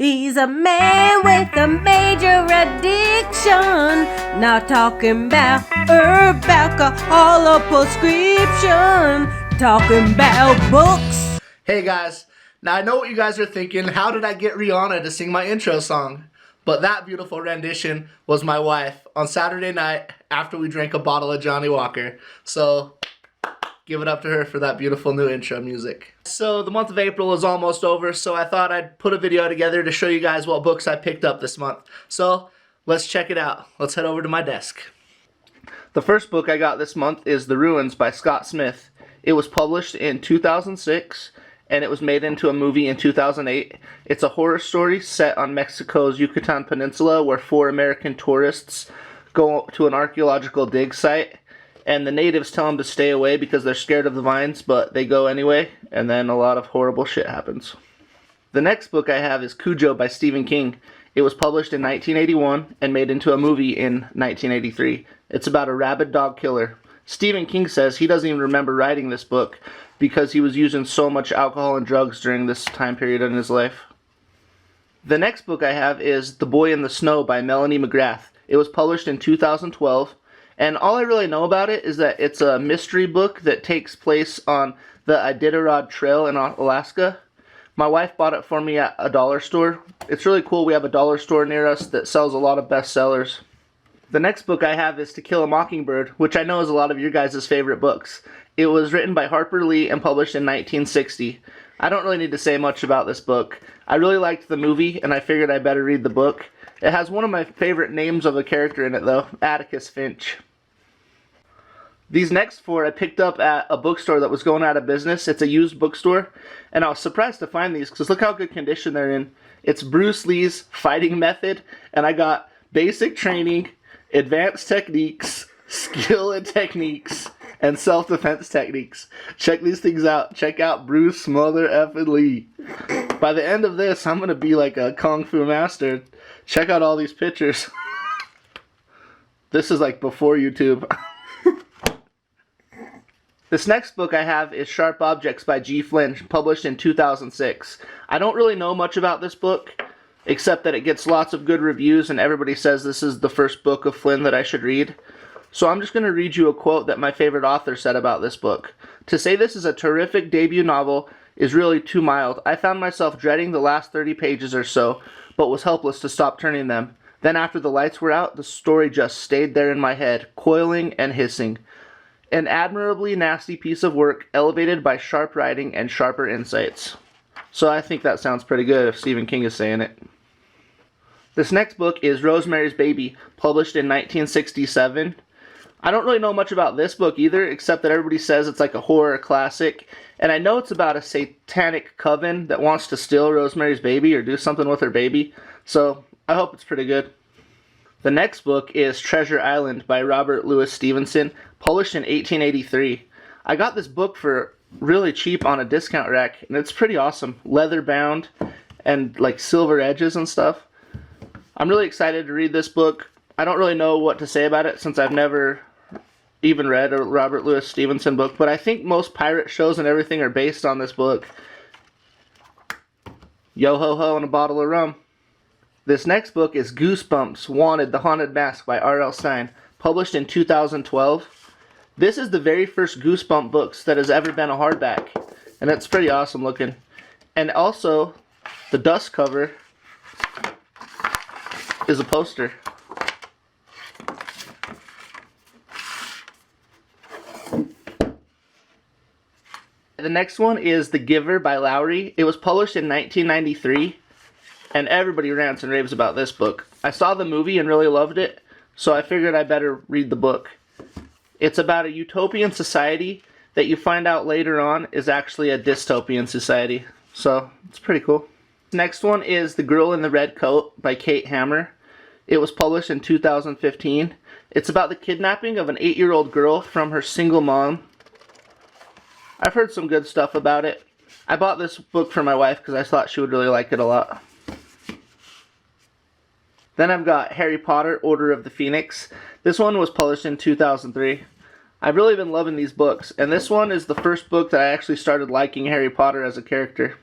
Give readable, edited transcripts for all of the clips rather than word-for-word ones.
He's a man with a major addiction. Not talking about herb, alcohol, or prescription. Talking about books. Hey guys, now I know what you guys are thinking. How did I get Rihanna to sing my intro song? But that beautiful rendition was my wife on Saturday night after we drank a bottle of Johnny Walker. So give it up to her for that beautiful new intro music. So the month of April is almost over, so I thought I'd put a video together to show you guys what books I picked up this month. So let's check it out. Let's head over to my desk. The first book I got this month is The Ruins by Scott Smith. It was published in 2006 and it was made into a movie in 2008. It's a horror story set on Mexico's Yucatan Peninsula where 4 American tourists go to an archaeological dig site. And the natives tell them to stay away because they're scared of the vines, but they go anyway, and then a lot of horrible shit happens. The next book I have is Cujo by Stephen King. It was published in 1981 and made into a movie in 1983. It's about a rabid dog killer. Stephen King says he doesn't even remember writing this book because he was using so much alcohol and drugs during this time period in his life. The next book I have is The Boy in the Snow by Melanie McGrath. It was published in 2012. And all I really know about it is that it's a mystery book that takes place on the Iditarod Trail in Alaska. My wife bought it for me at a dollar store. It's really cool. We have a dollar store near us that sells a lot of bestsellers. The next book I have is To Kill a Mockingbird, which I know is a lot of your guys' favorite books. It was written by Harper Lee and published in 1960. I don't really need to say much about this book. I really liked the movie, and I figured I better read the book. It has one of my favorite names of a character in it, though, Atticus Finch. These next 4 I picked up at a bookstore that was going out of business. It's a used bookstore, and I was surprised to find these because look how good condition they're in. It's Bruce Lee's Fighting Method, and I got Basic Training, Advanced Techniques, Skill and Techniques, and Self-Defense Techniques. Check these things out. Check out Bruce Mother effing Lee. By the end of this, I'm going to be like a Kung Fu master. Check out all these pictures. This is like before YouTube. This next book I have is Sharp Objects by G. Flynn, published in 2006. I don't really know much about this book, except that it gets lots of good reviews and everybody says this is the first book of Flynn that I should read. So I'm just going to read you a quote that my favorite author said about this book. To say this is a terrific debut novel is really too mild. I found myself dreading the last 30 pages or so, but was helpless to stop turning them. Then after the lights were out, the story just stayed there in my head, coiling and hissing. An admirably nasty piece of work, elevated by sharp writing and sharper insights. So I think that sounds pretty good if Stephen King is saying it. This next book is Rosemary's Baby, published in 1967. I don't really know much about this book either, except that everybody says it's like a horror classic. And I know it's about a satanic coven that wants to steal Rosemary's baby or do something with her baby. So I hope it's pretty good. The next book is Treasure Island by Robert Louis Stevenson, published in 1883. I got this book for really cheap on a discount rack, and it's pretty awesome. Leather bound and like silver edges and stuff. I'm really excited to read this book. I don't really know what to say about it since I've never even read a Robert Louis Stevenson book, but I think most pirate shows and everything are based on this book. Yo ho ho and a bottle of rum. This next book is Goosebumps, Wanted, The Haunted Mask by R.L. Stine, published in 2012. This is the very first Goosebump books that has ever been a hardback, and it's pretty awesome looking. And also, the dust cover is a poster. The next one is The Giver by Lowry. It was published in 1993, and everybody rants and raves about this book. I saw the movie and really loved it, so I figured I better read the book. It's about a utopian society that you find out later on is actually a dystopian society, so it's pretty cool. Next one is The Girl in the Red Coat by Kate Hammer. It was published in 2015. It's about the kidnapping of an 8-year-old girl from her single mom. I've heard some good stuff about it. I bought this book for my wife because I thought she would really like it a lot. Then I've got Harry Potter, Order of the Phoenix. This one was published in 2003. I've really been loving these books, and this one is the first book that I actually started liking Harry Potter as a character.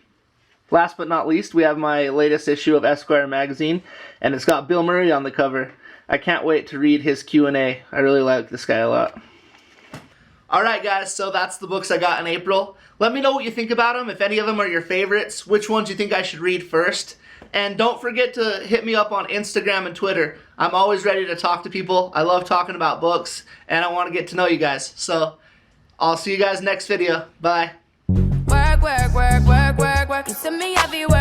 Last but not least, we have my latest issue of Esquire magazine, and it's got Bill Murray on the cover. I can't wait to read his Q&A. I really like this guy a lot. Alright guys, so that's the books I got in April. Let me know what you think about them, if any of them are your favorites, which ones you think I should read first. And don't forget to hit me up on Instagram and Twitter. I'm always ready to talk to people. I love talking about books, and I want to get to know you guys. So, I'll see you guys next video. Bye. Work, work, work, work, work, work. You see me everywhere.